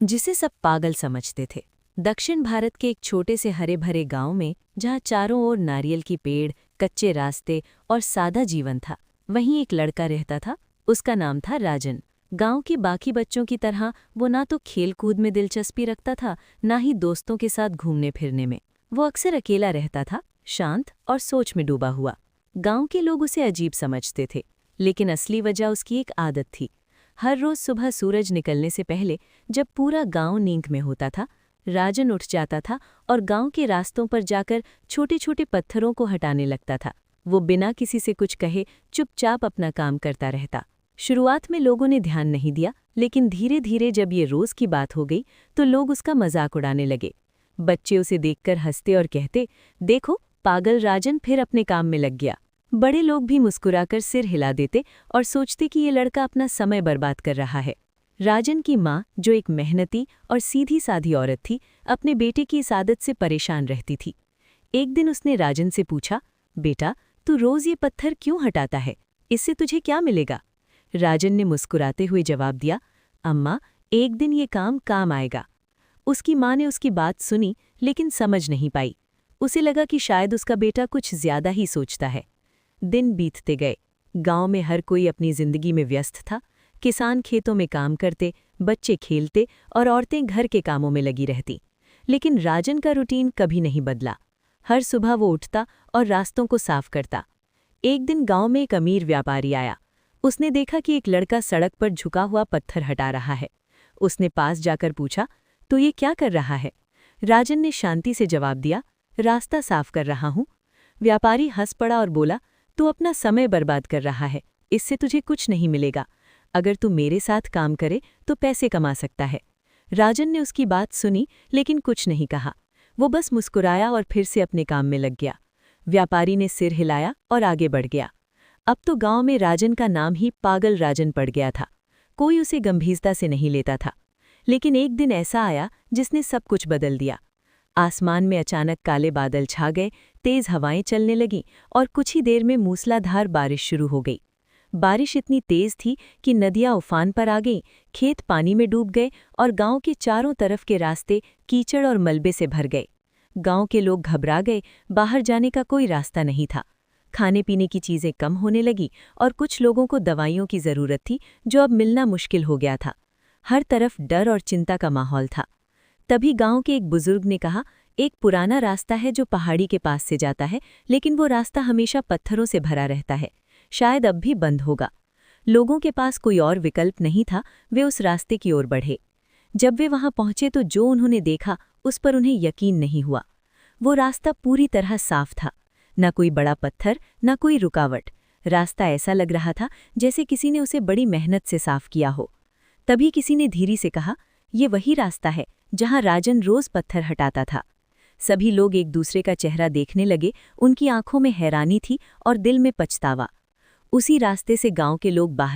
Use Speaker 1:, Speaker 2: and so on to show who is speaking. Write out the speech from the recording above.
Speaker 1: जिसे सब पागल समझते थे। दक्षिण भारत के एक छोटे से हरे भरे गांव में, जहां चारों ओर नारियल की पेड़, कच्चे रास्ते और सादा जीवन था, वहीं एक लड़का रहता था। उसका नाम था राजन। गांव के बाकी बच्चों की तरह वो ना तो खेल कूद में दिलचस्पी रखता था, ना ही दोस्तों के साथ घूमने फिरने में। वो अक्सर अकेला रहता था, शांत और सोच में डूबा हुआ। गांव के लोग उसे अजीब समझते थे, लेकिन असली वजह उसकी एक आदत थी। हर रोज सुबह सूरज निकलने से पहले, जब पूरा गांव नींद में होता था, राजन उठ जाता था और गांव के रास्तों पर जाकर छोटे छोटे पत्थरों को हटाने लगता था। वो बिना किसी से कुछ कहे चुपचाप अपना काम करता रहता। शुरुआत में लोगों ने ध्यान नहीं दिया, लेकिन धीरे धीरे जब ये रोज की बात हो गई तो लोग उसका मजाक उड़ाने लगे। बच्चे उसे देखकर हंसते और कहते, देखो, पागल राजन फिर अपने काम में लग गया। बड़े लोग भी मुस्कुराकर सिर हिला देते और सोचते कि ये लड़का अपना समय बर्बाद कर रहा है। राजन की माँ, जो एक मेहनती और सीधी साधी औरत थी, अपने बेटे की इस आदत से परेशान रहती थी। एक दिन उसने राजन से पूछा, बेटा, तू रोज ये पत्थर क्यों हटाता है? इससे तुझे क्या मिलेगा? राजन ने मुस्कुराते हुए जवाब दिया, अम्मा, एक दिन ये काम आएगा। उसकी माँ ने उसकी बात सुनी, लेकिन समझ नहीं पाई। उसे लगा कि शायद उसका बेटा कुछ ज्यादा ही सोचता है। दिन बीतते गए। गांव में हर कोई अपनी जिंदगी में व्यस्त था। किसान खेतों में काम करते, बच्चे खेलते और औरतें घर के कामों में लगी रहती। लेकिन राजन का रूटीन कभी नहीं बदला। हर सुबह वो उठता और रास्तों को साफ करता। एक दिन गांव में एक अमीर व्यापारी आया। उसने देखा कि एक लड़का सड़क पर झुका हुआ पत्थर हटा रहा है। उसने पास जाकर पूछा, तो ये क्या कर रहा है? राजन ने शांति से जवाब दिया, रास्ता साफ कर रहा हूं। व्यापारी हंस पड़ा और बोला, तू अपना समय बर्बाद कर रहा है, इससे तुझे कुछ नहीं मिलेगा। अगर तू मेरे साथ काम करे तो पैसे कमा सकता है। राजन ने उसकी बात सुनी, लेकिन कुछ नहीं कहा। वो बस मुस्कुराया और फिर से अपने काम में लग गया। व्यापारी ने सिर हिलाया और आगे बढ़ गया। अब तो गांव में राजन का नाम ही पागल राजन पड़ गया था। कोई उसे गंभीरता से नहीं लेता था। लेकिन एक दिन ऐसा आया जिसने सब कुछ बदल दिया। आसमान में अचानक काले बादल छा गए, तेज हवाएं चलने लगीं और कुछ ही देर में मूसलाधार बारिश शुरू हो गई। बारिश इतनी तेज थी कि नदियां उफान पर आ गईं, खेत पानी में डूब गए और गांव के चारों तरफ के रास्ते कीचड़ और मलबे से भर गए। गांव के लोग घबरा गए, बाहर जाने का कोई रास्ता नहीं था। खाने पीने की चीजें कम होने लगी और कुछ लोगों को दवाइयों की जरूरत थी, जो अब मिलना मुश्किल हो गया था। हर तरफ डर और चिंता का माहौल था। तभी गांव के एक बुजुर्ग ने कहा, एक पुराना रास्ता है जो पहाड़ी के पास से जाता है, लेकिन वो रास्ता हमेशा पत्थरों से भरा रहता है। शायद अब भी बंद होगा। लोगों के पास कोई और विकल्प नहीं था। वे उस रास्ते की ओर बढ़े। जब वे वहां पहुंचे तो जो उन्होंने देखा, उस पर उन्हें यकीन नहीं हुआ। वो रास्ता पूरी तरह साफ था। न कोई बड़ा पत्थर, न कोई रुकावट। रास्ता ऐसा लग रहा था जैसे किसी ने उसे बड़ी मेहनत से साफ किया हो। तभी किसी ने धीरे से कहा, ये वही रास्ता है जहां राजन रोज पत्थर हटाता था। सभी लोग एक दूसरे का चेहरा देखने लगे। उनकी आंखों में हैरानी थी और दिल में पछतावा। उसी रास्ते से गांव के लोग बाहर